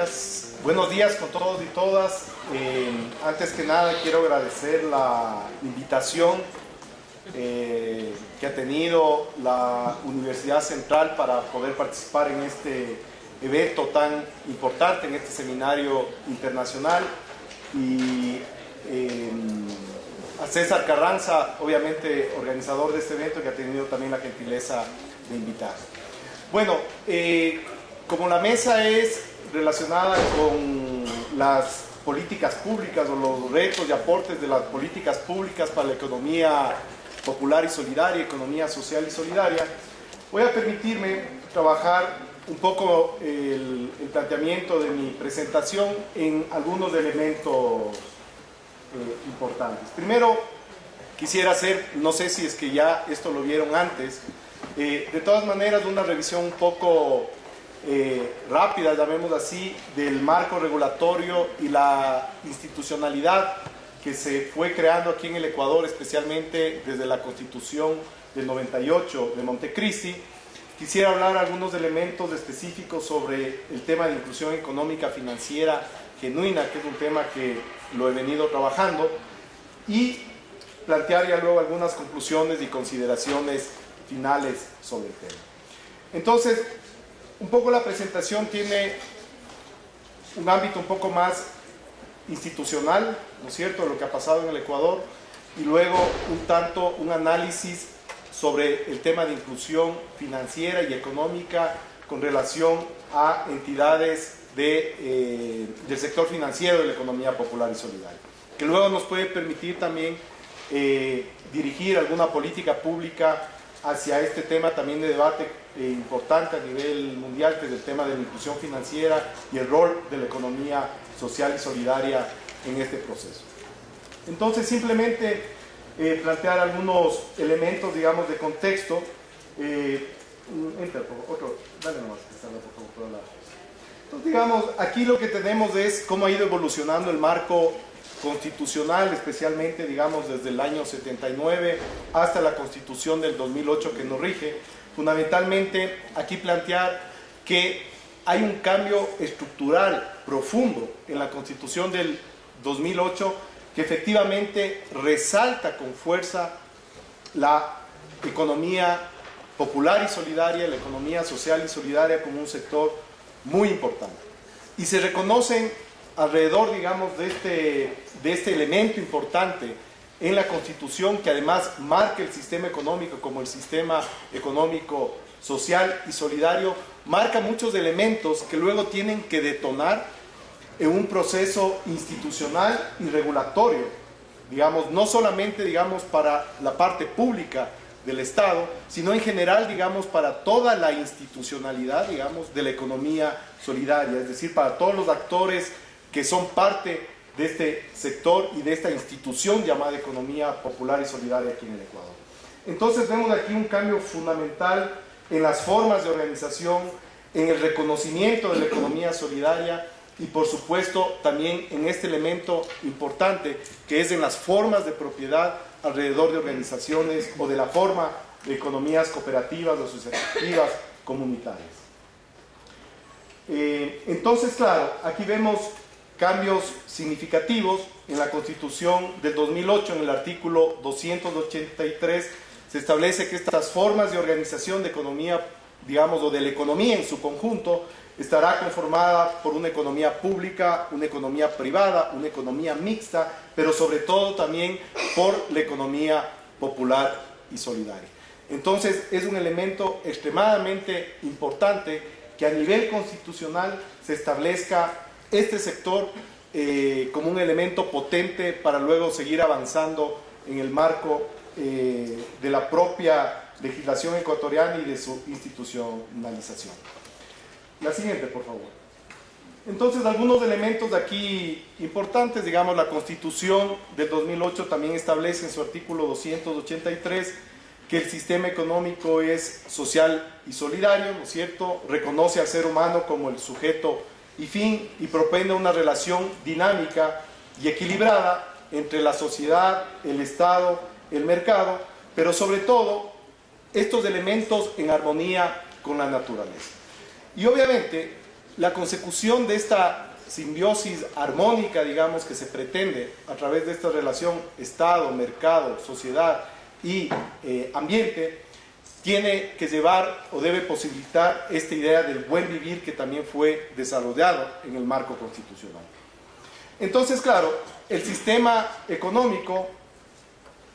gracias. Buenos días con todos y todas. Antes que nada quiero agradecer la invitación que ha tenido la Universidad Central para poder participar en este evento tan importante, en este seminario internacional, y a César Carranza, obviamente organizador de este evento, que ha tenido también la gentileza de invitar. Bueno, como la mesa es relacionada con las políticas públicas o los retos y aportes de las políticas públicas para la economía popular y solidaria, economía social y solidaria, voy a permitirme trabajar un poco el planteamiento de mi presentación en algunos elementos importantes. Primero, quisiera hacer, no sé si es que ya esto lo vieron antes, de todas maneras una revisión un poco rápida, llamémoslo así, del marco regulatorio y la institucionalidad que se fue creando aquí en el Ecuador, especialmente desde la Constitución del 98 de Montecristi. Quisiera hablar algunos elementos específicos sobre el tema de inclusión económica financiera genuina, que es un tema que lo he venido trabajando, y plantear ya luego algunas conclusiones y consideraciones finales sobre el tema. Entonces, un poco la presentación tiene un ámbito un poco más institucional, ¿no es cierto?, de lo que ha pasado en el Ecuador, y luego un análisis sobre el tema de inclusión financiera y económica con relación a entidades del sector financiero de la economía popular y solidaria, que luego nos puede permitir también dirigir alguna política pública hacia este tema también de debate importante a nivel mundial, que es el tema de la inclusión financiera y el rol de la economía social y solidaria en este proceso. Entonces, simplemente plantear algunos elementos, digamos, de contexto. Dale nomás, que salga por favor por la... Entonces, digamos, aquí lo que tenemos es cómo ha ido evolucionando el marco constitucional, especialmente, digamos, desde el año 79 hasta la Constitución del 2008 que nos rige. Fundamentalmente, aquí plantear que hay un cambio estructural profundo en la Constitución del 2008 que efectivamente resalta con fuerza la economía popular y solidaria, la economía social y solidaria como un sector muy importante. Y se reconocen alrededor, digamos, de este elemento importante en la Constitución, que además marca el sistema económico como el sistema económico social y solidario, marca muchos elementos que luego tienen que detonar en un proceso institucional y regulatorio, digamos, no solamente, digamos, para la parte pública del Estado, sino en general, digamos, para toda la institucionalidad, digamos, de la economía solidaria, es decir, para todos los actores que son parte de este sector y de esta institución llamada economía popular y solidaria aquí en el Ecuador. Entonces vemos aquí un cambio fundamental en las formas de organización, en el reconocimiento de la economía solidaria y por supuesto también en este elemento importante que es en las formas de propiedad alrededor de organizaciones o de la forma de economías cooperativas o asociativas comunitarias. Entonces, claro, aquí vemos cambios significativos en la Constitución del 2008, en el artículo 283, se establece que estas formas de organización de economía, digamos, o de la economía en su conjunto, estará conformada por una economía pública, una economía privada, una economía mixta, pero sobre todo también por la economía popular y solidaria. Entonces, es un elemento extremadamente importante que a nivel constitucional se establezca este sector como un elemento potente para luego seguir avanzando en el marco de la propia legislación ecuatoriana y de su institucionalización. La siguiente, por favor. Entonces, algunos elementos de aquí importantes, digamos, la Constitución del 2008 también establece en su artículo 283 que el sistema económico es social y solidario, ¿no es cierto? Reconoce al ser humano como el sujeto y fin y propende una relación dinámica y equilibrada entre la sociedad, el Estado, el mercado, pero sobre todo estos elementos en armonía con la naturaleza. Y obviamente la consecución de esta simbiosis armónica, digamos, que se pretende a través de esta relación Estado, mercado, sociedad y ambiente, tiene que llevar o debe posibilitar esta idea del buen vivir que también fue desarrollado en el marco constitucional. Entonces, claro, el sistema económico,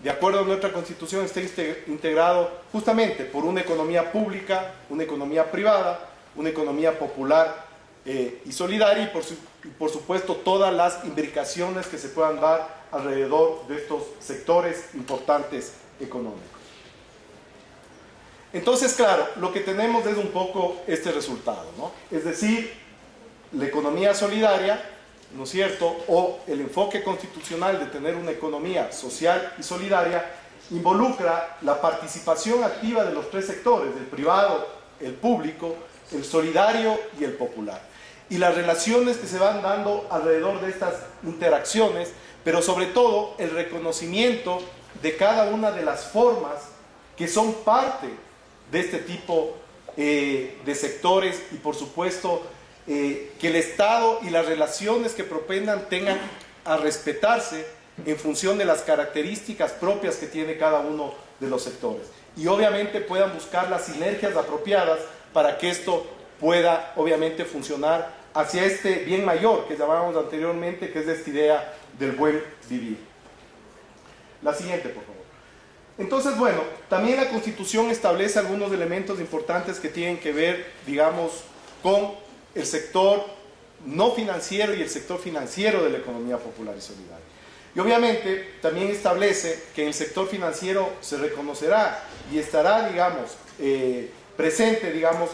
de acuerdo a nuestra Constitución, está integrado justamente por una economía pública, una economía privada, una economía popular y solidaria y por supuesto todas las imbricaciones que se puedan dar alrededor de estos sectores importantes económicos. Entonces, claro, lo que tenemos es un poco este resultado, ¿no? Es decir, la economía solidaria, ¿no es cierto?, o el enfoque constitucional de tener una economía social y solidaria involucra la participación activa de los tres sectores, el privado, el público, el solidario y el popular. Y las relaciones que se van dando alrededor de estas interacciones, pero sobre todo el reconocimiento de cada una de las formas que son parte de este tipo de sectores y por supuesto que el Estado y las relaciones que propendan tengan a respetarse en función de las características propias que tiene cada uno de los sectores. Y obviamente puedan buscar las sinergias apropiadas para que esto pueda obviamente funcionar hacia este bien mayor que llamábamos anteriormente, que es esta idea del buen vivir. La siguiente, por favor. Entonces, bueno, también la Constitución establece algunos elementos importantes que tienen que ver, digamos, con el sector no financiero y el sector financiero de la economía popular y solidaria. Y obviamente también establece que en el sector financiero se reconocerá y estará, digamos, presente, digamos,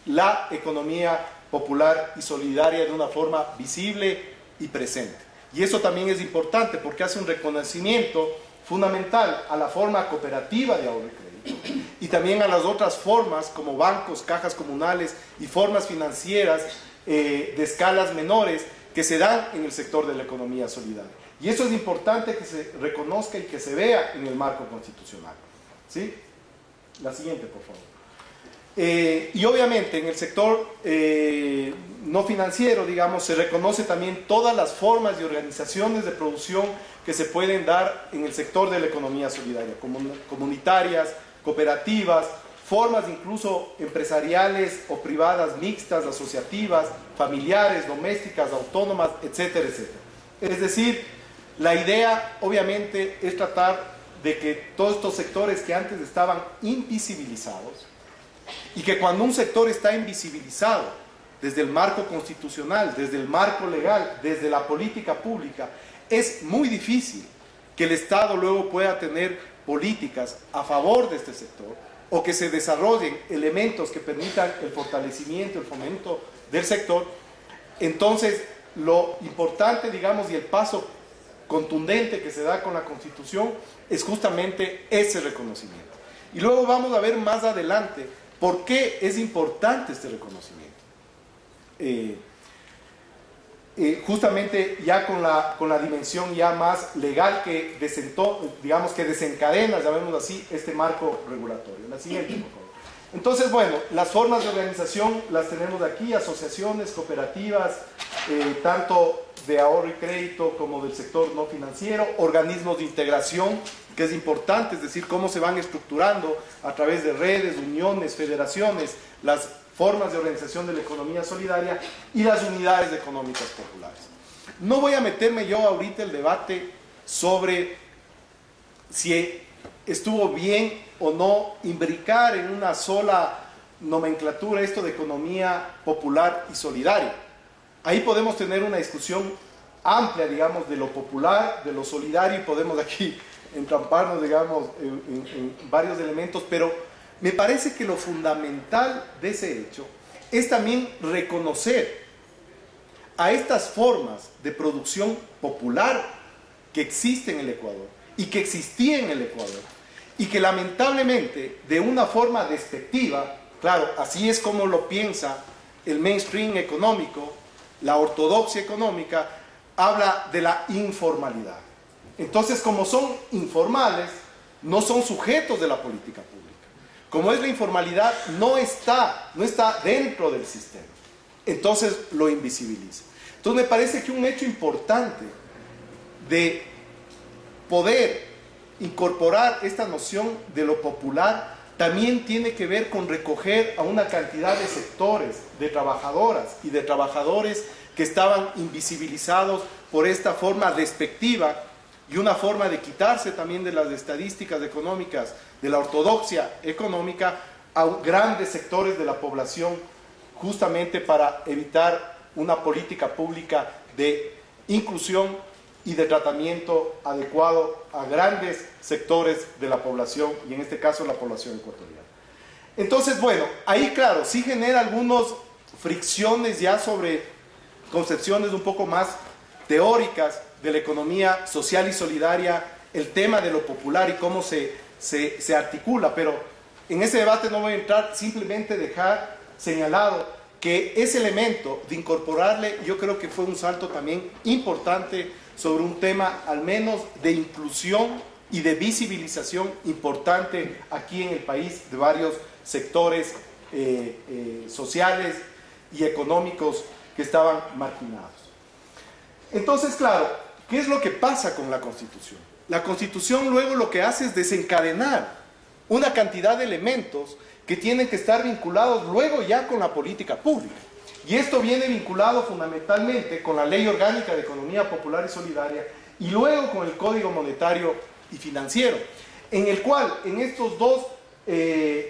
la economía popular y solidaria de una forma visible y presente. Y eso también es importante porque hace un reconocimiento fundamental a la forma cooperativa de ahorro y crédito y también a las otras formas como bancos, cajas comunales y formas financieras de escalas menores que se dan en el sector de la economía solidaria. Y eso es importante que se reconozca y que se vea en el marco constitucional. ¿Sí? La siguiente, por favor. Y obviamente en el sector no financiero, digamos, se reconoce también todas las formas y organizaciones de producción que se pueden dar en el sector de la economía solidaria, comunitarias, cooperativas, formas incluso empresariales o privadas mixtas, asociativas, familiares, domésticas, autónomas, etcétera, etcétera. Es decir, la idea obviamente es tratar de que todos estos sectores que antes estaban invisibilizados, y que cuando un sector está invisibilizado desde el marco constitucional, desde el marco legal, desde la política pública, es muy difícil que el Estado luego pueda tener políticas a favor de este sector o que se desarrollen elementos que permitan el fortalecimiento, el fomento del sector. Entonces, lo importante, digamos, y el paso contundente que se da con la Constitución es justamente ese reconocimiento. Y luego vamos a ver más adelante ¿por qué es importante este reconocimiento? Justamente ya con la dimensión ya más legal que digamos que desencadena, llamémoslo así, este marco regulatorio. La siguiente, por favor. Entonces, bueno, las formas de organización las tenemos aquí, asociaciones, cooperativas, tanto de ahorro y crédito como del sector no financiero, organismos de integración, que es importante, es decir, cómo se van estructurando a través de redes, uniones, federaciones, las formas de organización de la economía solidaria y las unidades económicas populares. No voy a meterme yo ahorita el debate sobre si estuvo bien o no imbricar en una sola nomenclatura esto de economía popular y solidaria. Ahí podemos tener una discusión amplia, digamos, de lo popular, de lo solidario, y podemos aquí entramparnos, digamos, en varios elementos, pero me parece que lo fundamental de ese hecho es también reconocer a estas formas de producción popular que existen en el Ecuador y que existían en el Ecuador y que lamentablemente de una forma despectiva, claro, así es como lo piensa el mainstream económico, la ortodoxia económica, habla de la informalidad. Entonces, como son informales, no son sujetos de la política pública. Como es la informalidad, no está dentro del sistema. entonces lo invisibiliza. Entonces me parece que un hecho importante de poder incorporar esta noción de lo popular también tiene que ver con recoger a una cantidad de sectores, de trabajadoras y de trabajadores que estaban invisibilizados por esta forma despectiva y una forma de quitarse también de las estadísticas económicas, de la ortodoxia económica, a grandes sectores de la población, justamente para evitar una política pública de inclusión y de tratamiento adecuado a grandes sectores de la población, y en este caso la población ecuatoriana. Entonces, bueno, ahí claro, sí genera algunas fricciones ya sobre concepciones un poco más teóricas de la economía social y solidaria, el tema de lo popular y cómo se articula, pero en ese debate no voy a entrar, simplemente dejar señalado que ese elemento de incorporarle, yo creo que fue un salto también importante sobre un tema al menos de inclusión y de visibilización importante aquí en el país de varios sectores sociales y económicos que estaban marginados. Entonces, claro, ¿qué es lo que pasa con la Constitución? La Constitución luego lo que hace es desencadenar una cantidad de elementos que tienen que estar vinculados luego ya con la política pública. Y esto viene vinculado fundamentalmente con la Ley Orgánica de Economía Popular y Solidaria y luego con el Código Monetario y Financiero, en el cual en estos dos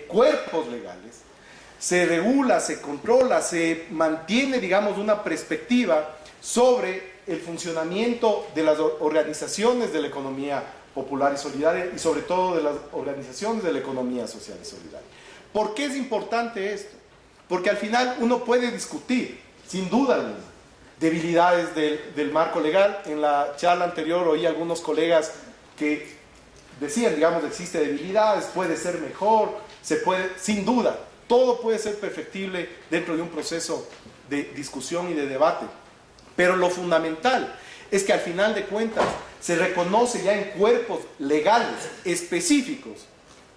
cuerpos legales se regula, se controla, se mantiene, digamos, una perspectiva sobre el funcionamiento de las organizaciones de la economía popular y solidaria y sobre todo de las organizaciones de la economía social y solidaria. ¿Por qué es importante esto? Porque al final uno puede discutir, sin duda alguna, debilidades del marco legal. En la charla anterior oí algunos colegas que decían, digamos, existe debilidades, puede ser mejor, se puede, sin duda, todo puede ser perfectible dentro de un proceso de discusión y de debate. Pero lo fundamental es que al final de cuentas se reconoce ya en cuerpos legales específicos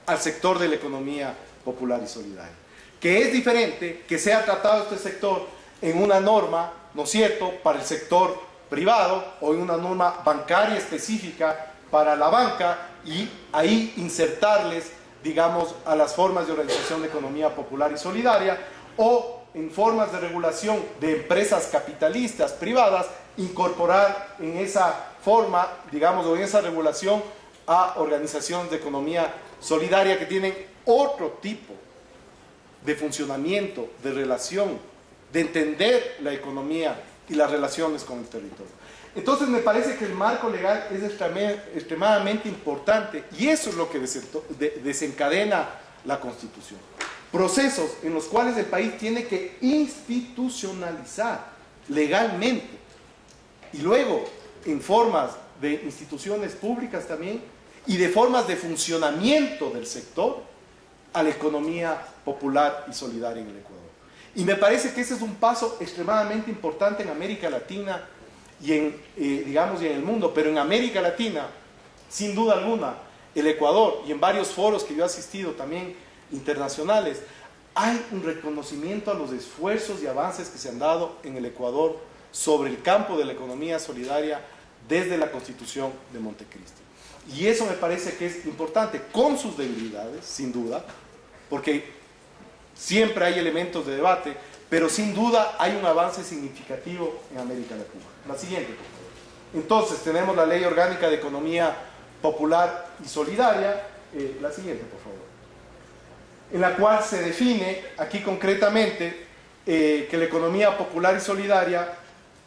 al sector de la economía popular y solidaria, que es diferente que sea tratado este sector en una norma, ¿no es cierto?, para el sector privado o en una norma bancaria específica para la banca y ahí insertarles, digamos, a las formas de organización de economía popular y solidaria, o en formas de regulación de empresas capitalistas privadas, incorporar en esa forma, digamos, o en esa regulación a organizaciones de economía solidaria que tienen otro tipo de funcionamiento, de relación, de entender la economía y las relaciones con el territorio. Entonces me parece que el marco legal es extremadamente importante y eso es lo que desencadena la Constitución. Procesos en los cuales el país tiene que institucionalizar legalmente y luego en formas de instituciones públicas también y de formas de funcionamiento del sector a la economía popular y solidaria en el Ecuador. Y me parece que ese es un paso extremadamente importante en América Latina y en, digamos, y en el mundo, pero en América Latina, sin duda alguna, el Ecuador, y en varios foros que yo he asistido también internacionales, hay un reconocimiento a los esfuerzos y avances que se han dado en el Ecuador sobre el campo de la economía solidaria desde la Constitución de Montecristi. Y eso me parece que es importante, con sus debilidades, sin duda, porque siempre hay elementos de debate, pero sin duda hay un avance significativo en América Latina. La siguiente, por favor. Entonces, tenemos la Ley Orgánica de Economía Popular y Solidaria. La siguiente, por favor. En la cual se define, aquí concretamente, que la economía popular y solidaria,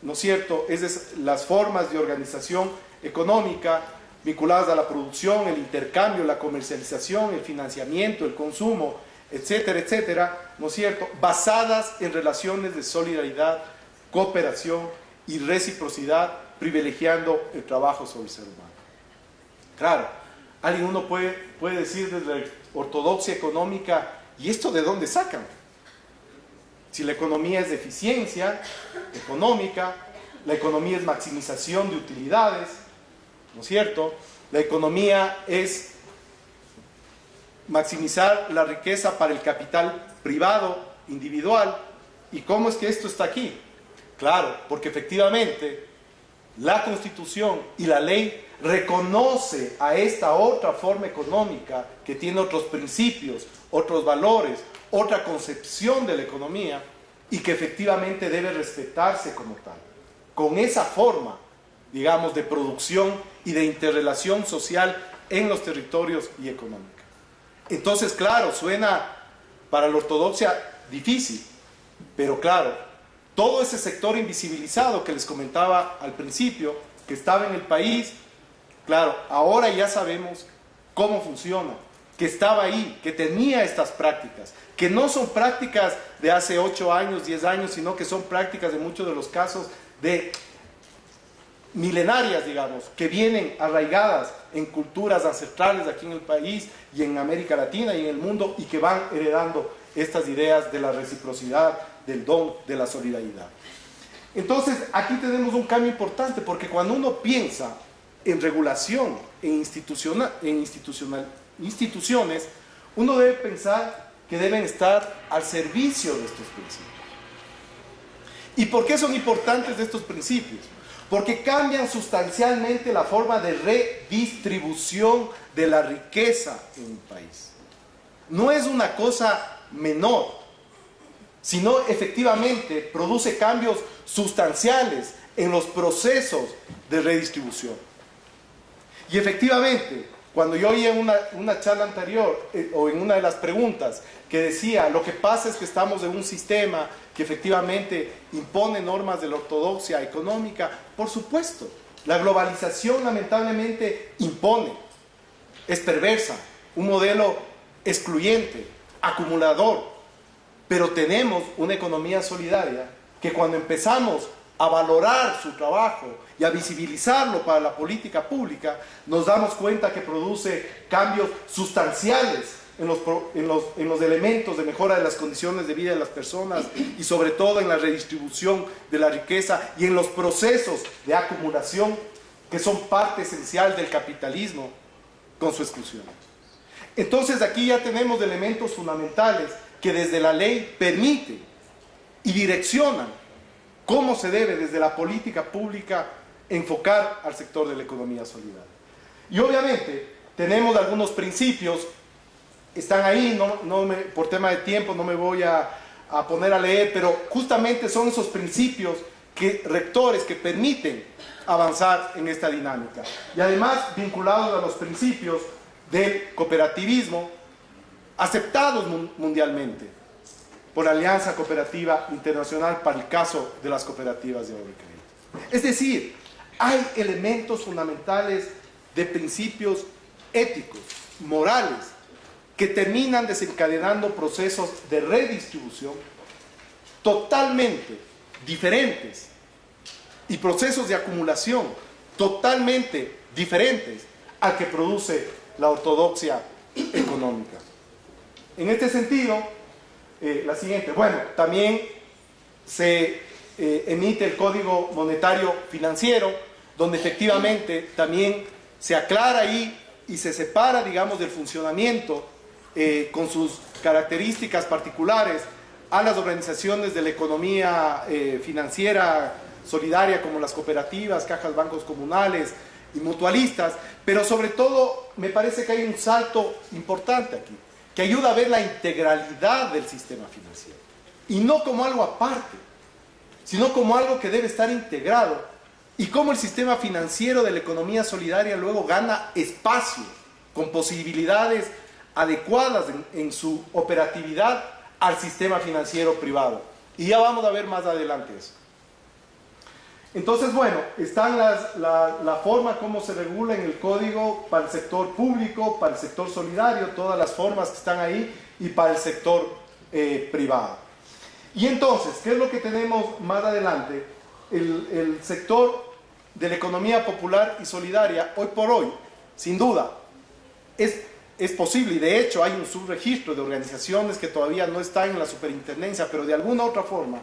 ¿no es cierto?, es las formas de organización económica vinculadas a la producción, el intercambio, la comercialización, el financiamiento, el consumo, etcétera, etcétera, ¿no es cierto?, basadas en relaciones de solidaridad, cooperación y reciprocidad, privilegiando el trabajo sobre el ser humano. Claro, uno puede decir desde la ortodoxia económica, ¿y esto de dónde sacan? Si la economía es de eficiencia económica, la economía es maximización de utilidades, ¿no es cierto? La economía es maximizar la riqueza para el capital privado, individual, ¿Y cómo es que esto está aquí? Claro, porque efectivamente la Constitución y la ley reconoce a esta otra forma económica que tiene otros principios, otros valores, otra concepción de la economía y que efectivamente debe respetarse como tal, con esa forma, digamos, de producción y de interrelación social en los territorios y económica. Entonces, claro, suena para la ortodoxia difícil, pero claro, todo ese sector invisibilizado que les comentaba al principio, que estaba en el país, claro, ahora ya sabemos cómo funciona, que estaba ahí, que tenía estas prácticas, que no son prácticas de hace 8 años, 10 años, sino que son prácticas de muchos de los casos de milenarias, digamos, que vienen arraigadas en culturas ancestrales aquí en el país y en América Latina y en el mundo y que van heredando estas ideas de la reciprocidad, del don, de la solidaridad. Entonces, aquí tenemos un cambio importante porque cuando uno piensa en regulación, en instituciones, uno debe pensar que deben estar al servicio de estos principios. ¿Y por qué son importantes estos principios? Porque cambian sustancialmente la forma de redistribución de la riqueza en un país. No es una cosa menor, sino efectivamente produce cambios sustanciales en los procesos de redistribución. Y efectivamente, cuando yo oí en una charla anterior, o en una de las preguntas, que decía, lo que pasa es que estamos en un sistema que efectivamente impone normas de la ortodoxia económica, por supuesto, la globalización lamentablemente impone, es perversa, un modelo excluyente, acumulador, pero tenemos una economía solidaria que cuando empezamos a valorar su trabajo y a visibilizarlo para la política pública, nos damos cuenta que produce cambios sustanciales en los elementos de mejora de las condiciones de vida de las personas y sobre todo en la redistribución de la riqueza y en los procesos de acumulación que son parte esencial del capitalismo con su exclusión. Entonces aquí ya tenemos elementos fundamentales que desde la ley permiten y direccionan cómo se debe desde la política pública enfocar al sector de la economía solidaria. Y obviamente tenemos algunos principios, están ahí, por tema de tiempo no me voy a poner a leer, pero justamente son esos principios rectores que permiten avanzar en esta dinámica. Y además vinculados a los principios del cooperativismo aceptados mundialmente por la Alianza Cooperativa Internacional para el caso de las cooperativas de ahorro y crédito. Es decir, hay elementos fundamentales de principios éticos, morales, que terminan desencadenando procesos de redistribución totalmente diferentes y procesos de acumulación totalmente diferentes al que produce la ortodoxia económica. En este sentido, la siguiente, bueno, también se emite el Código Monetario Financiero, donde efectivamente también se aclara ahí y se separa, digamos, del funcionamiento con sus características particulares a las organizaciones de la economía financiera solidaria como las cooperativas, cajas, bancos comunales y mutualistas, pero sobre todo me parece que hay un salto importante aquí, que ayuda a ver la integralidad del sistema financiero, y no como algo aparte, sino como algo que debe estar integrado, y cómo el sistema financiero de la economía solidaria luego gana espacio, con posibilidades adecuadas en su operatividad al sistema financiero privado. Y ya vamos a ver más adelante eso. Entonces, bueno, están la forma como se regula en el código para el sector público, para el sector solidario, todas las formas que están ahí, y para el sector privado. Y entonces, ¿qué es lo que tenemos más adelante? El sector de la economía popular y solidaria, hoy por hoy, sin duda, es posible, y de hecho hay un subregistro de organizaciones que todavía no están en la superintendencia, pero de alguna otra forma,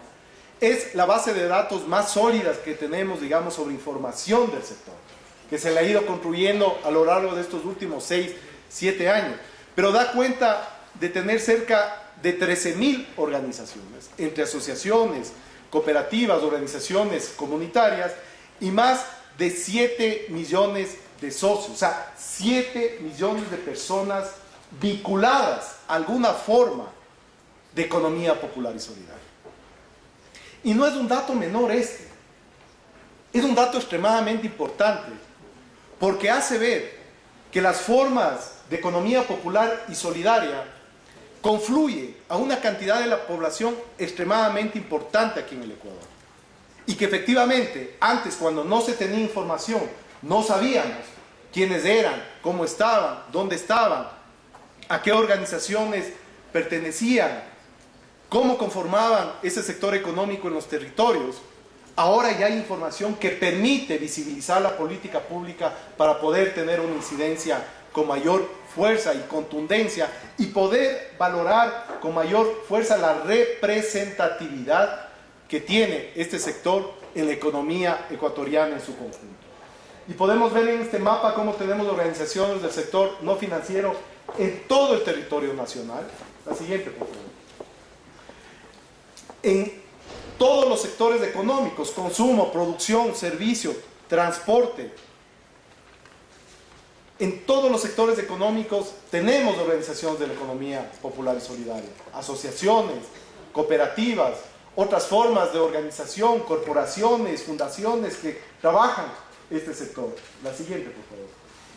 es la base de datos más sólidas que tenemos, digamos, sobre información del sector, que se le ha ido construyendo a lo largo de estos últimos 6, 7 años, pero da cuenta de tener cerca de 13.000 organizaciones, entre asociaciones, cooperativas, organizaciones comunitarias y más de 7 millones de socios, o sea, 7 millones de personas vinculadas a alguna forma de economía popular y solidaria. Y no es un dato menor este, es un dato extremadamente importante, porque hace ver que las formas de economía popular y solidaria confluyen a una cantidad de la población extremadamente importante aquí en el Ecuador. Y que efectivamente, antes cuando no se tenía información, no sabíamos quiénes eran, cómo estaban, dónde estaban, a qué organizaciones pertenecían, cómo conformaban ese sector económico en los territorios. Ahora ya hay información que permite visibilizar la política pública para poder tener una incidencia con mayor fuerza y contundencia y poder valorar con mayor fuerza la representatividad que tiene este sector en la economía ecuatoriana en su conjunto. Y podemos ver en este mapa cómo tenemos organizaciones del sector no financiero en todo el territorio nacional. La siguiente, por favor. En todos los sectores económicos, consumo, producción, servicio, transporte. En todos los sectores económicos tenemos organizaciones de la economía popular y solidaria, asociaciones, cooperativas, otras formas de organización, corporaciones, fundaciones que trabajan este sector. La siguiente, por favor.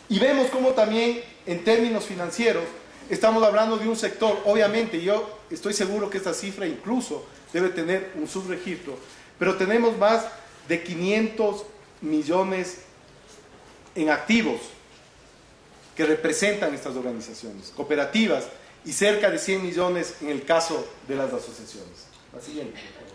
Y vemos cómo también en términos financieros estamos hablando de un sector, obviamente yo estoy seguro que esta cifra incluso debe tener un subregistro, pero tenemos más de 500 millones en activos que representan estas organizaciones, cooperativas, y cerca de 100 millones en el caso de las asociaciones. La siguiente, por favor.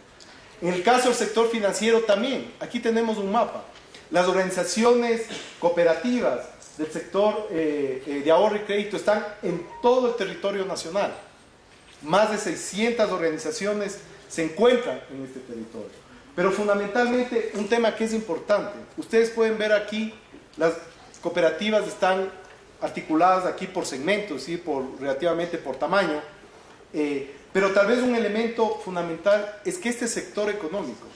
En el caso del sector financiero también, aquí tenemos un mapa. Las organizaciones cooperativas del sector de ahorro y crédito están en todo el territorio nacional. Más de 600 organizaciones se encuentran en este territorio. Pero fundamentalmente, un tema que es importante. Ustedes pueden ver aquí, las cooperativas están articuladas aquí por segmentos, ¿sí? Relativamente por tamaño. Pero tal vez un elemento fundamental es que este sector económico,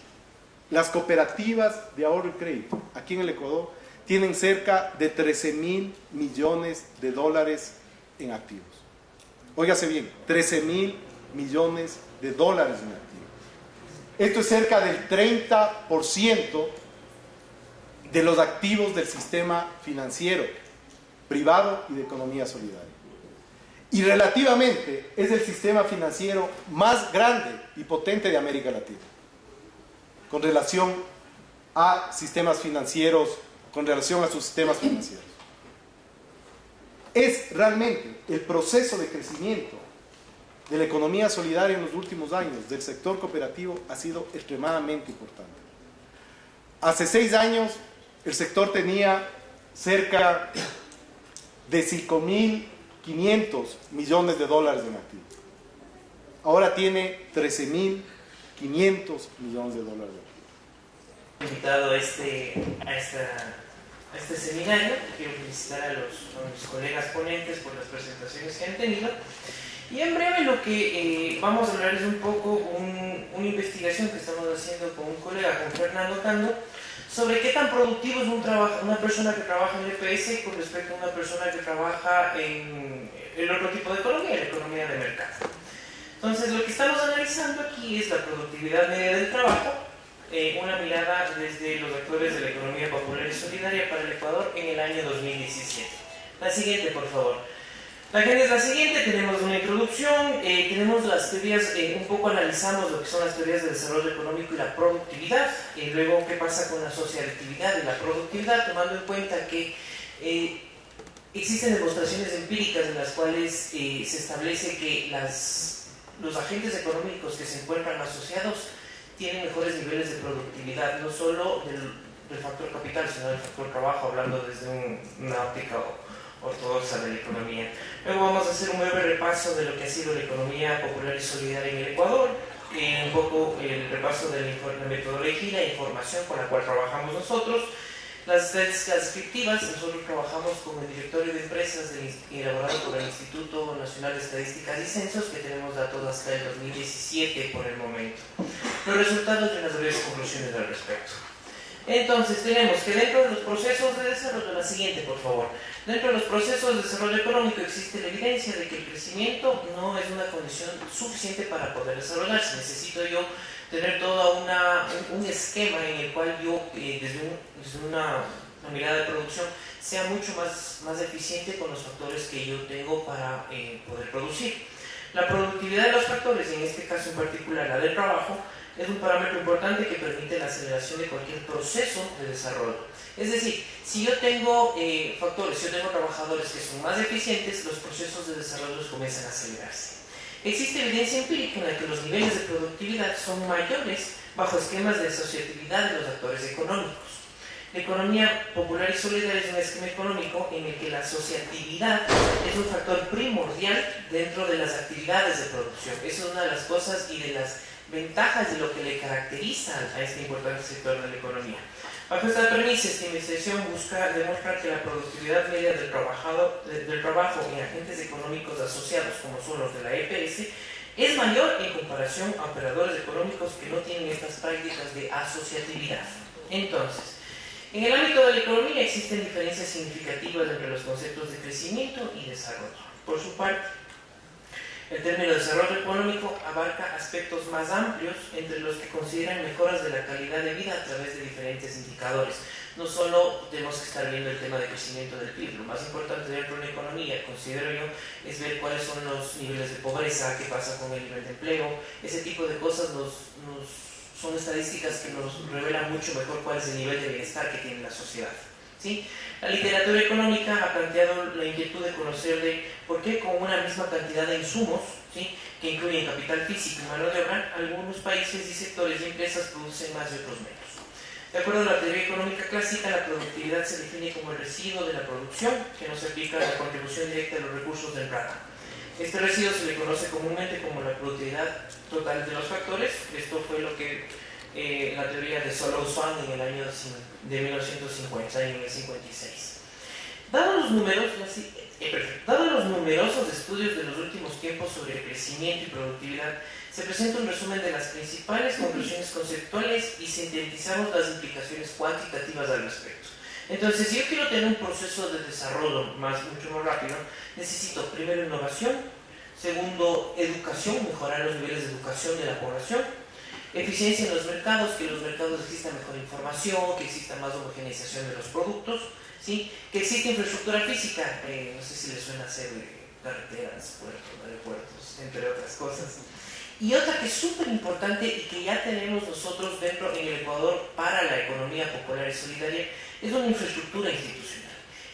las cooperativas de ahorro y crédito, aquí en el Ecuador, tienen cerca de 13.000 millones de dólares en activos. Óigase bien, 13.000 millones de dólares en activos. Esto es cerca del 30% de los activos del sistema financiero, privado y de economía solidaria. Y relativamente es el sistema financiero más grande y potente de América Latina, con relación a sistemas financieros, con relación a sus sistemas financieros. Es realmente el proceso de crecimiento de la economía solidaria en los últimos años, del sector cooperativo, ha sido extremadamente importante. Hace 6 años, el sector tenía cerca de 5.500 millones de dólares en activos. Ahora tiene 13.500 millones de dólares de activos. Invitado a este seminario, quiero felicitar a mis colegas ponentes por las presentaciones que han tenido. Y en breve lo que vamos a hablar es un poco una investigación que estamos haciendo con un colega, con Fernando Cando, sobre qué tan productivo es una persona que trabaja en el EPS con respecto a una persona que trabaja en el otro tipo de economía, la economía de mercado. Entonces, lo que estamos analizando aquí es la productividad media del trabajo, una mirada desde los actores de la economía popular y solidaria para el Ecuador en el año 2017. La siguiente, por favor. La agenda es la siguiente, tenemos una introducción, tenemos las teorías, un poco analizamos lo que son las teorías de desarrollo económico y la productividad, luego qué pasa con la asociatividad y la productividad, tomando en cuenta que existen demostraciones empíricas en las cuales se establece que los agentes económicos que se encuentran asociados tienen mejores niveles de productividad, no solo del factor capital, sino del factor trabajo, hablando desde una óptica ortodoxa de la economía. Luego vamos a hacer un breve repaso de lo que ha sido la economía popular y solidaria en el Ecuador, un poco el repaso de la metodología y la información con la cual trabajamos nosotros. Las estadísticas descriptivas, nosotros trabajamos con el directorio de empresas elaborado por el Instituto Nacional de Estadísticas y Censos, que tenemos datos hasta el 2017 por el momento. Los resultados y unas breves conclusiones al respecto. Entonces tenemos que dentro de los procesos de desarrollo, la siguiente por favor, dentro de los procesos de desarrollo económico existe la evidencia de que el crecimiento no es una condición suficiente para poder desarrollarse. Necesito yo tener todo un esquema en el cual yo desde una mirada de producción sea mucho más eficiente con los factores que yo tengo para poder producir. La productividad de los factores, y en este caso en particular la del trabajo, es un parámetro importante que permite la aceleración de cualquier proceso de desarrollo. Es decir, si yo tengo factores, si yo tengo trabajadores que son más eficientes, los procesos de desarrollo comienzan a acelerarse. Existe evidencia empírica en la que los niveles de productividad son mayores bajo esquemas de asociatividad de los actores económicos. La economía popular y solidaria es un esquema económico en el que la asociatividad es un factor primordial dentro de las actividades de producción. Esa es una de las cosas y de las ventajas de lo que le caracteriza a este importante sector de la economía. Bajo esta premisa, esta investigación busca demostrar que la productividad media del trabajo en agentes económicos asociados, como son los de la EPS, es mayor en comparación a operadores económicos que no tienen estas prácticas de asociatividad. Entonces, en el ámbito de la economía existen diferencias significativas entre los conceptos de crecimiento y desarrollo. Por su parte, el término desarrollo económico abarca aspectos más amplios entre los que consideran mejoras de la calidad de vida a través de diferentes indicadores. No solo tenemos que estar viendo el tema de crecimiento del PIB, lo más importante dentro de una economía, considero yo, es ver cuáles son los niveles de pobreza, qué pasa con el nivel de empleo. Ese tipo de cosas son estadísticas que nos revelan mucho mejor cuál es el nivel de bienestar que tiene la sociedad. ¿Sí? La literatura económica ha planteado la inquietud de conocer de por qué con una misma cantidad de insumos, ¿sí?, que incluyen capital físico y mano de obra, algunos países y sectores y empresas producen más y otros menos. De acuerdo a la teoría económica clásica, la productividad se define como el residuo de la producción que nos aplica la contribución directa de los recursos del empleo. Este residuo se le conoce comúnmente como la productividad total de los factores. Esto fue lo que la teoría de Solow-Swan en el año de 1950, en el 56. Dados los numerosos estudios de los últimos tiempos sobre el crecimiento y productividad, se presenta un resumen de las principales conclusiones conceptuales y sintetizamos las implicaciones cuantitativas al respecto. Entonces, si yo quiero tener un proceso de desarrollo mucho más rápido, necesito primero innovación, segundo educación, mejorar los niveles de educación de la población, eficiencia en los mercados, que en los mercados exista mejor información, que exista más homogeneización de los productos, ¿sí?, que exista infraestructura física, no sé si les suena hacer carreteras, puertos, aeropuertos, entre otras cosas. Y otra que es súper importante y que ya tenemos nosotros dentro en el Ecuador para la economía popular y solidaria, es una infraestructura institucional.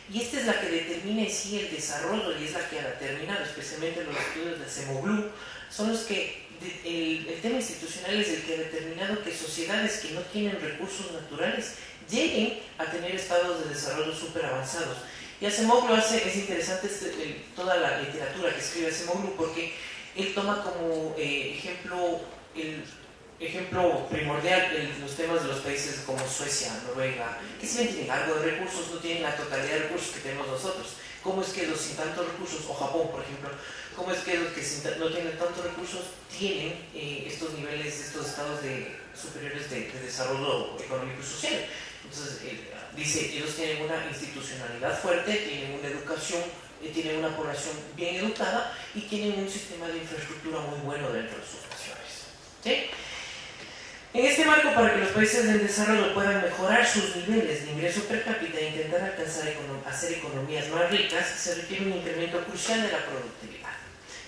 Y esta es la que determina en sí el desarrollo y es la que ha determinado, especialmente los estudios de CEMOGLU, son los que el tema institucional es el que ha determinado que sociedades que no tienen recursos naturales lleguen a tener estados de desarrollo súper avanzados. Y Acemoglu es interesante toda la literatura que escribe Acemoglu porque él toma como ejemplo primordial los temas de los países como Suecia, Noruega, que si bien tienen algo de recursos, no tienen la totalidad de recursos que tenemos nosotros. ¿Cómo es que los sin tantos recursos, o Japón por ejemplo, cómo es que los que no tienen tantos recursos tienen estos niveles, estos estados superiores de desarrollo económico y social? Entonces, dice, ellos tienen una institucionalidad fuerte, tienen una educación, tienen una población bien educada y tienen un sistema de infraestructura muy bueno dentro de sus naciones. ¿Sí? En este marco, para que los países del desarrollo puedan mejorar sus niveles de ingreso per cápita e intentar alcanzar hacer economías más ricas, se requiere un incremento crucial de la productividad.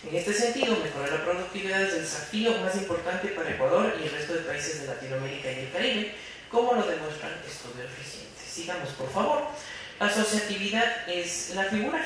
En este sentido, mejorar la productividad es el desafío más importante para Ecuador y el resto de países de Latinoamérica y el Caribe, como lo demuestran estudios recientes. Sigamos, por favor. La asociatividad es la figura,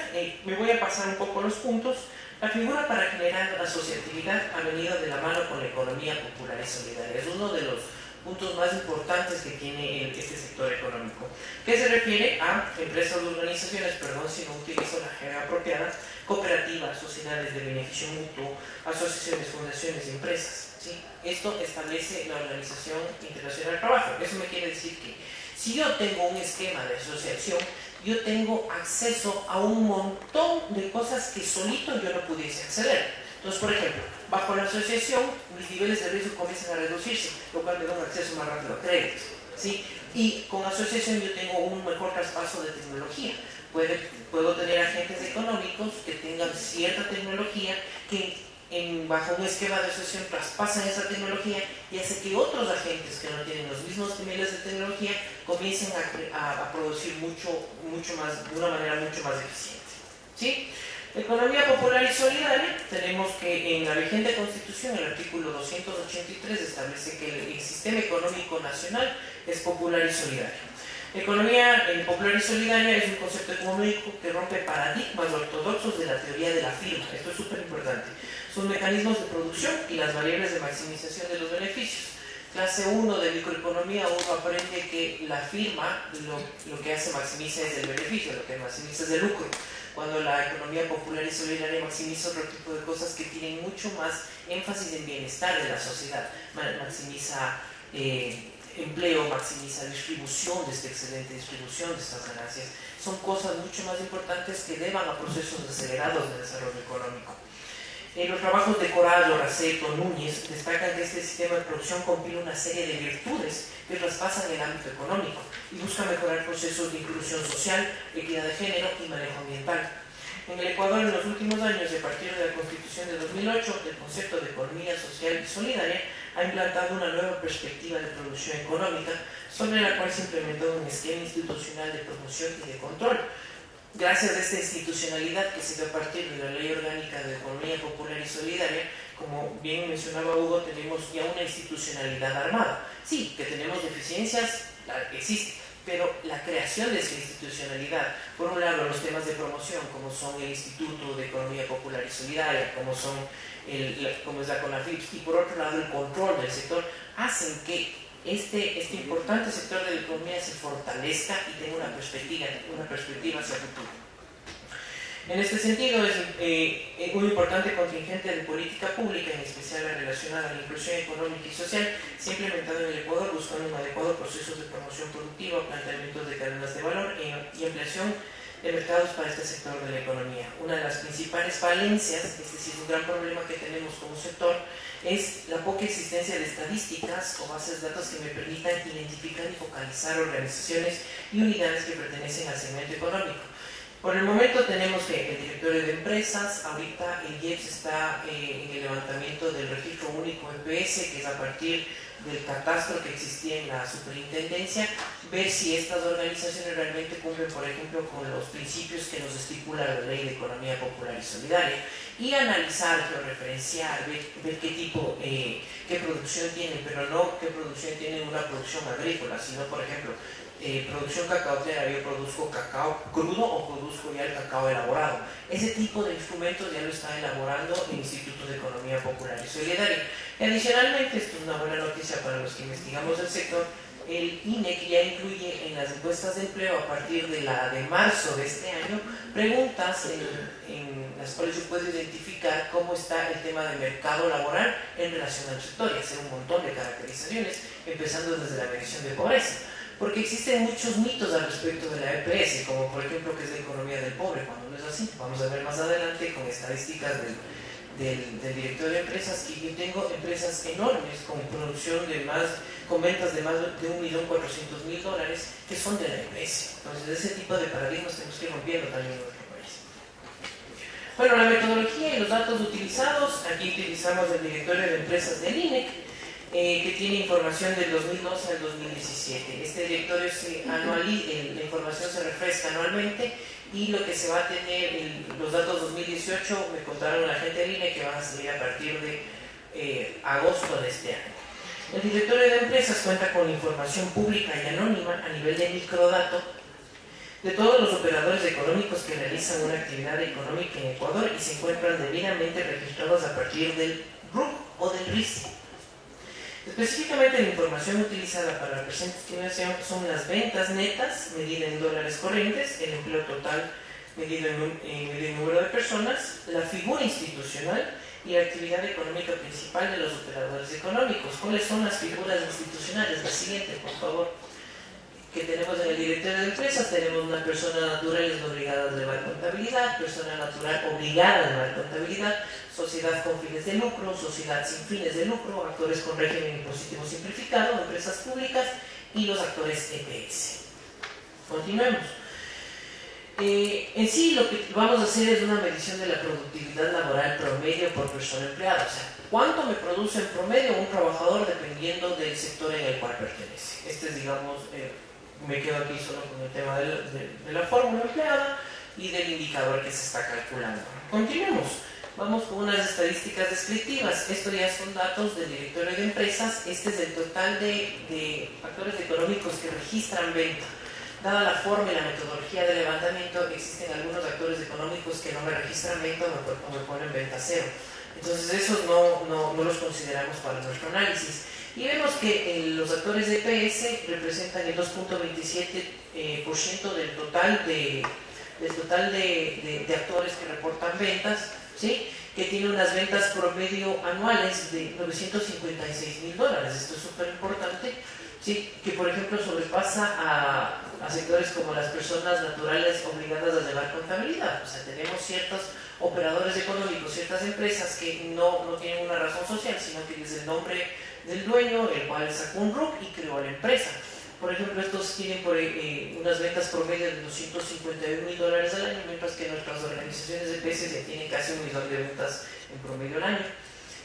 me voy a pasar un poco los puntos. La figura para generar asociatividad ha venido de la mano con la economía popular y solidaria. Es uno de los puntos más importantes que tiene este sector económico, que se refiere a empresas o organizaciones, perdón si no utilizo la jerga apropiada, cooperativas, sociedades de beneficio mutuo, asociaciones, fundaciones y empresas. ¿Sí? Esto establece la Organización Internacional del Trabajo. Eso me quiere decir que Si yo tengo un esquema de asociación, yo tengo acceso a un montón de cosas que solito yo no pudiese acceder. Entonces, por ejemplo, bajo la asociación, mis niveles de riesgo comienzan a reducirse, lo cual me da un acceso más rápido a créditos, ¿sí? Y con asociación yo tengo un mejor traspaso de tecnología. Puedo tener agentes económicos que tengan cierta tecnología que bajo un esquema de asociación traspasan esa tecnología y hace que otros agentes que no tienen los mismos niveles de tecnología comiencen a producir mucho más, de una manera mucho más eficiente, ¿sí? Economía popular y solidaria, tenemos que en la vigente Constitución, el artículo 283 establece que el sistema económico nacional es popular y solidario. Economía popular y solidaria es un concepto económico que rompe paradigmas ortodoxos de la teoría de la firma. Esto es súper importante. Son mecanismos de producción y las variables de maximización de los beneficios. Clase 1 de microeconomía, uno aprende que la firma lo que hace maximiza es el beneficio, lo que maximiza es el lucro. Cuando la economía popular y solidaria maximiza otro tipo de cosas que tienen mucho más énfasis en bienestar de la sociedad, maximiza empleo, maximiza distribución de esta excelente distribución de estas ganancias. Son cosas mucho más importantes que deban a procesos acelerados de desarrollo económico. Los trabajos de Corallo, Raceto, Núñez destacan que este sistema de producción compila una serie de virtudes que traspasan el ámbito económico y busca mejorar procesos de inclusión social, equidad de género y manejo ambiental. En el Ecuador, en los últimos años, y a partir de la Constitución de 2008, el concepto de economía social y solidaria ha implantado una nueva perspectiva de producción económica sobre la cual se implementó un esquema institucional de promoción y de control. Gracias a esta institucionalidad que se dio a partir de la Ley Orgánica de Economía Popular y Solidaria, como bien mencionaba Hugo, tenemos ya una institucionalidad armada. Sí, que tenemos deficiencias, existe, pero la creación de esa institucionalidad, por un lado los temas de promoción, como son el Instituto de Economía Popular y Solidaria, como es la CONAFIPS, y por otro lado el control del sector, hacen que este importante sector de la economía se fortalezca y tenga una perspectiva hacia el futuro. En este sentido, es un importante contingente de política pública, en especial la relacionada a la inclusión económica y social, se ha implementado en el Ecuador buscando un adecuado proceso de promoción productiva, planteamientos de cadenas de valor y ampliación de mercados para este sector de la economía. Una de las principales falencias, este sí es un gran problema que tenemos como sector, es la poca existencia de estadísticas o bases de datos que me permitan identificar y focalizar organizaciones y unidades que pertenecen al segmento económico. Por el momento tenemos que el directorio de empresas, ahorita el IEPS está en el levantamiento del registro único EPS, que es a partir del catastro que existía en la superintendencia, ver si estas organizaciones realmente cumplen, por ejemplo, con los principios que nos estipula la Ley de Economía Popular y Solidaria, y analizar, georreferenciar, ver qué producción tienen, pero no qué producción tienen una producción agrícola, sino, por ejemplo, producción cacaotera, yo produzco cacao crudo o produzco ya el cacao elaborado. Ese tipo de instrumentos ya lo está elaborando el Instituto de Economía Popular y Solidaria. Y adicionalmente, esto es una buena noticia para los que investigamos el sector, el INEC ya incluye en las encuestas de empleo a partir de marzo de este año preguntas en las cuales se puede identificar cómo está el tema de mercado laboral en relación al sector y hacer un montón de caracterizaciones, empezando desde la medición de pobreza. Porque existen muchos mitos al respecto de la EPS, como por ejemplo que es la economía del pobre, cuando no es así. Vamos a ver más adelante con estadísticas del director de empresas, que yo tengo empresas enormes con producción con ventas de más de $1.400.000 que son de la EPS. Entonces ese tipo de paradigmas tenemos que ir rompiendo también en nuestro país. Bueno, la metodología y los datos utilizados, aquí utilizamos el directorio de empresas del INEC, que tiene información del 2012 al 2017. Este directorio la información se refresca anualmente y lo que se va a tener, los datos 2018, me contaron la gente del INE que van a salir a partir de agosto de este año. El directorio de empresas cuenta con información pública y anónima a nivel de microdato de todos los operadores económicos que realizan una actividad económica en Ecuador y se encuentran debidamente registrados a partir del RUC o del RIS. Específicamente la información utilizada para la presente estimación son las ventas netas, medidas en dólares corrientes, el empleo total medido en número de personas, la figura institucional y la actividad económica principal de los operadores económicos. ¿Cuáles son las figuras institucionales? La siguiente, por favor. que tenemos en el directorio de empresas, tenemos una persona natural es obligada a llevar contabilidad, persona natural obligada a llevar contabilidad, sociedad con fines de lucro, sociedad sin fines de lucro, actores con régimen impositivo simplificado, empresas públicas y los actores EPS. Continuemos. En sí lo que vamos a hacer es una medición de la productividad laboral promedio por persona empleada, o sea, cuánto me produce en promedio un trabajador dependiendo del sector en el cual pertenece. Este es, digamos, me quedo aquí solo con el tema de la fórmula empleada y del indicador que se está calculando. Continuemos. Vamos con unas estadísticas descriptivas. Esto ya son datos del directorio de empresas. Este es el total de factores económicos que registran venta. Dada la forma y la metodología de levantamiento, existen algunos actores económicos que no me registran venta o me ponen venta cero. Entonces esos no los consideramos para nuestro análisis. Y vemos que los actores de EPS representan el 2.27% del total de actores que reportan ventas, ¿sí? Que tiene unas ventas promedio anuales de $956.000. Esto es súper importante, ¿sí? Que por ejemplo sobrepasa a sectores como las personas naturales obligadas a llevar contabilidad. O sea, tenemos ciertos operadores económicos, ciertas empresas que no tienen una razón social, sino que es el nombre del dueño, el cual sacó un RUC y creó la empresa. Por ejemplo, estos tienen unas ventas promedio de $251.000 al año, mientras que nuestras organizaciones de EPS ya tienen casi 1 millón de ventas en promedio al año.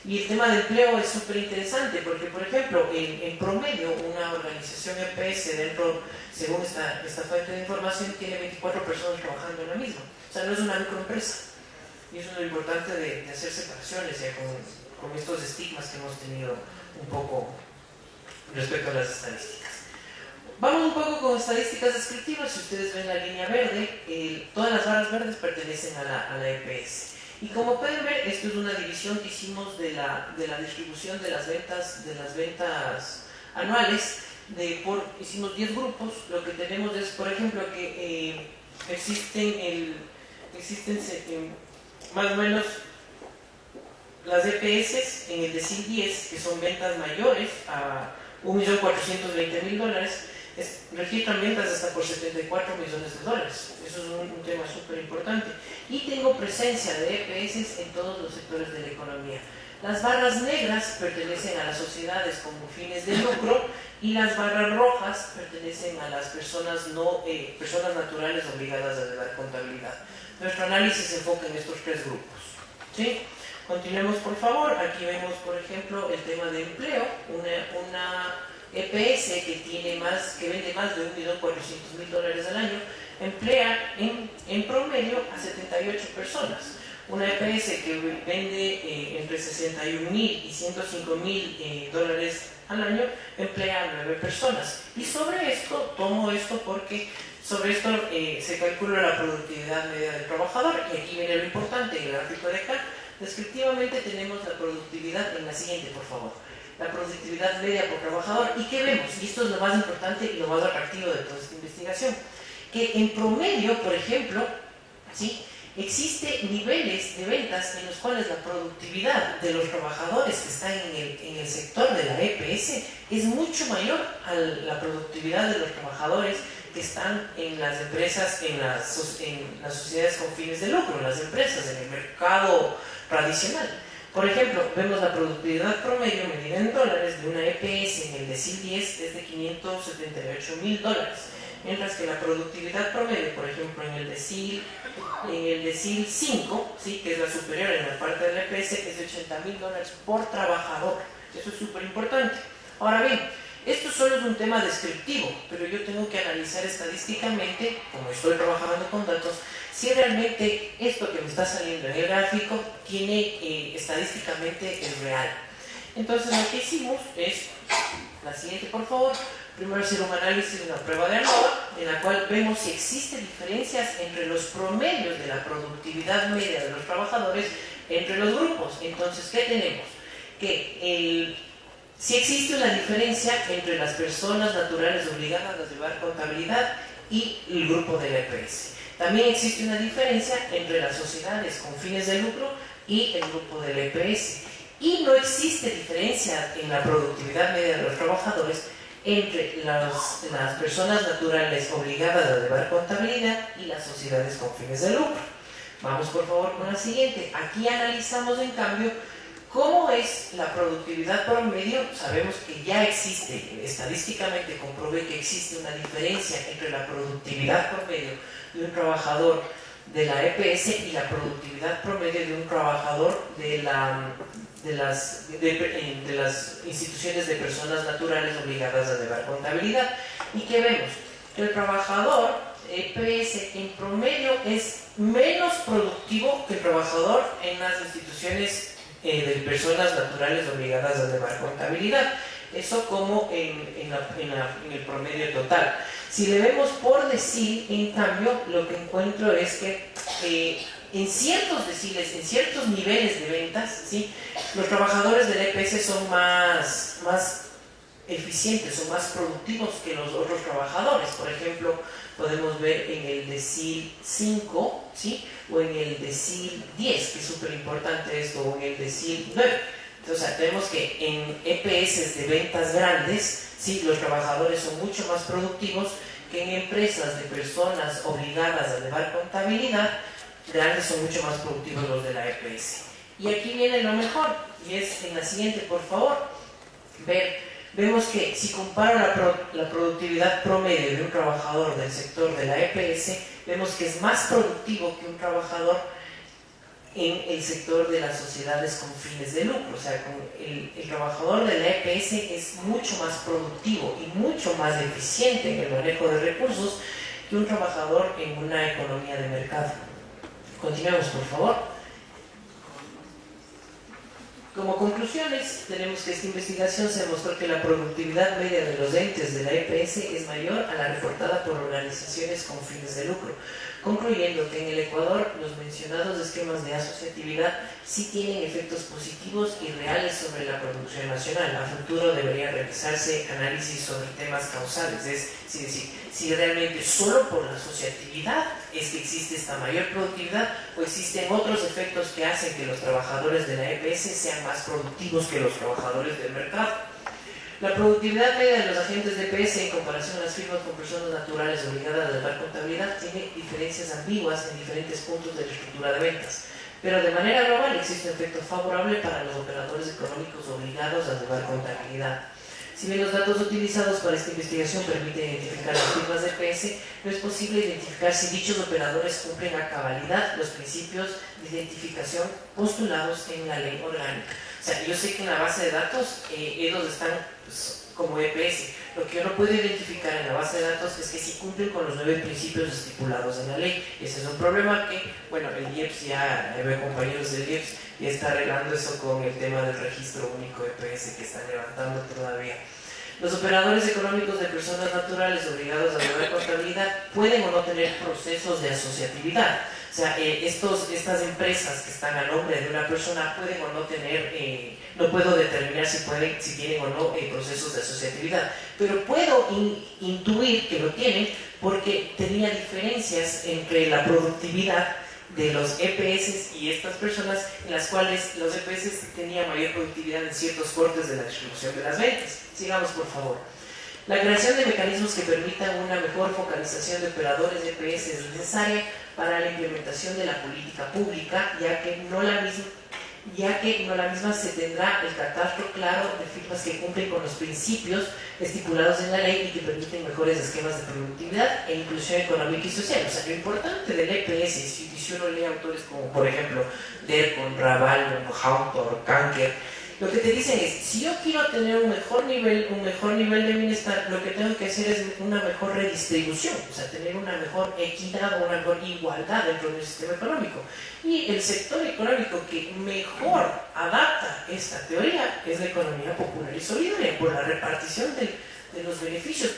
Y el tema de empleo es súper interesante porque, por ejemplo, en promedio una organización EPS dentro, según esta fuente de información, tiene 24 personas trabajando en la misma. O sea, no es una microempresa. Y eso es lo importante de hacer separaciones ya con estos estigmas que hemos tenido un poco respecto a las estadísticas. Vamos un poco con estadísticas descriptivas. Si ustedes ven la línea verde, todas las barras verdes pertenecen a la EPS. Y como pueden ver, esto es una división que hicimos de la distribución de las ventas anuales. Hicimos 10 grupos. Lo que tenemos es, por ejemplo, que existen más o menos las EPS en el decil 10, que son ventas mayores a $1.420.000, registran ventas hasta por $74 millones. Eso es un tema súper importante. Y tengo presencia de EPS en todos los sectores de la economía. Las barras negras pertenecen a las sociedades con fines de lucro y las barras rojas pertenecen a las personas naturales obligadas a llevar contabilidad. Nuestro análisis se enfoca en estos 3 grupos, ¿sí? Continuemos, por favor. Aquí vemos, por ejemplo, el tema de empleo. Una EPS que vende más de $1.400.000 al año emplea en promedio a 78 personas. Una EPS que vende entre $61.000 y $105.000 al año emplea a 9 personas. Y sobre esto, tomo esto porque sobre esto se calcula la productividad media del trabajador. Y aquí viene lo importante, en el gráfico de acá, descriptivamente tenemos la productividad en la siguiente, por favor. La productividad media por trabajador. ¿Y qué vemos? Y esto es lo más importante y lo más atractivo de toda esta investigación. Que en promedio, por ejemplo, ¿sí?, existen niveles de ventas en los cuales la productividad de los trabajadores que están en el sector de la EPS es mucho mayor a la productividad de los trabajadores que están en las empresas, en las sociedades con fines de lucro, en las empresas, en el mercado tradicional. Por ejemplo, vemos la productividad promedio medida en dólares de una EPS en el decil 10 es de $578.000, mientras que la productividad promedio, por ejemplo, en el decil 5, ¿sí?, que es la superior en la parte de la EPS, es de $80.000 por trabajador. Eso es súper importante. Ahora bien, esto solo es un tema descriptivo, pero yo tengo que analizar estadísticamente, como estoy trabajando con datos, si realmente esto que me está saliendo en el gráfico tiene estadísticamente es real. Entonces lo que hicimos es la siguiente, por favor. Primero hacer un análisis de una prueba de ANOVA, en la cual vemos si existen diferencias entre los promedios de la productividad media de los trabajadores entre los grupos. Entonces, ¿qué tenemos? Que si existe una diferencia entre las personas naturales obligadas a llevar contabilidad y el grupo de la EPS. También existe una diferencia entre las sociedades con fines de lucro y el grupo de la EPS. Y no existe diferencia en la productividad media de los trabajadores entre las personas naturales obligadas a llevar contabilidad y las sociedades con fines de lucro. Vamos por favor con la siguiente. Aquí analizamos en cambio cómo es la productividad promedio. Sabemos que ya existe, estadísticamente comprobé que existe una diferencia entre la productividad promedio de un trabajador de la EPS y la productividad promedio de un trabajador de las instituciones de personas naturales obligadas a llevar contabilidad. ¿Y qué vemos? Que el trabajador EPS en promedio es menos productivo que el trabajador en las instituciones de personas naturales obligadas a llevar contabilidad. Eso como en el promedio total. Si le vemos por decil, en cambio, lo que encuentro es que en ciertos deciles, en ciertos niveles de ventas, ¿sí?, los trabajadores del EPS son más eficientes, son más productivos que los otros trabajadores. Por ejemplo, podemos ver en el decil 5, ¿sí?, o en el decil 10, que es súper importante esto, o en el decil 9. Entonces, vemos que en EPS de ventas grandes, sí, los trabajadores son mucho más productivos que en empresas de personas obligadas a llevar contabilidad. Grandes son mucho más productivos los de la EPS. Y aquí viene lo mejor, y es en la siguiente, por favor. Vemos que si comparo la productividad promedio de un trabajador del sector de la EPS, vemos que es más productivo que un trabajador en el sector de las sociedades con fines de lucro. O sea, el trabajador de la EPS es mucho más productivo y mucho más eficiente en el manejo de recursos que un trabajador en una economía de mercado. Continuemos, por favor. Como conclusiones, tenemos que esta investigación se demostró que la productividad media de los entes de la EPS es mayor a la reportada por organizaciones con fines de lucro, concluyendo que en el Ecuador los mencionados esquemas de asociatividad sí tienen efectos positivos y reales sobre la producción nacional. A futuro debería realizarse análisis sobre temas causales, es decir, si realmente solo por la asociatividad es que existe esta mayor productividad o existen otros efectos que hacen que los trabajadores de la EPS sean más productivos que los trabajadores del mercado. La productividad media de los agentes de EPS en comparación a las firmas con personas naturales obligadas a llevar contabilidad tiene diferencias ambiguas en diferentes puntos de la estructura de ventas, pero de manera global existe un efecto favorable para los operadores económicos obligados a llevar contabilidad. Si bien los datos utilizados para esta investigación permiten identificar las firmas de EPS, no es posible identificar si dichos operadores cumplen a cabalidad los principios de identificación postulados en la ley orgánica. O sea, yo sé que en la base de datos ellos están como EPS. Lo que yo no puedo identificar en la base de datos es que si cumplen con los 9 principios estipulados en la ley. Ese es un problema que, bueno, el IEPS ya, veo compañeros del IEPS, ya está arreglando eso con el tema del registro único EPS que están levantando todavía. Los operadores económicos de personas naturales obligados a llevar contabilidad pueden o no tener procesos de asociatividad. O sea, estas empresas que están a nombre de una persona pueden o no tener, no puedo determinar si tienen o no procesos de asociatividad, pero puedo intuir que lo tienen porque tenía diferencias entre la productividad de los EPS y estas personas, en las cuales los EPS tenían mayor productividad en ciertos cortes de la distribución de las ventas. Sigamos, por favor. La creación de mecanismos que permitan una mejor focalización de operadores de EPS es necesaria para la implementación de la política pública, ya que no la misma se tendrá el catastro claro de firmas que cumplen con los principios estipulados en la ley y que permiten mejores esquemas de productividad e inclusión económica y social. O sea, lo importante del EPS, si uno lee autores como, por ejemplo, Dercon, Raval, Hautor, Kanker, lo que te dicen es, si yo quiero tener un mejor nivel de bienestar, lo que tengo que hacer es una mejor redistribución, o sea, tener una mejor equidad o una mejor igualdad dentro del sistema económico. Y el sector económico que mejor adapta esta teoría es la economía popular y solidaria, por la repartición de los beneficios.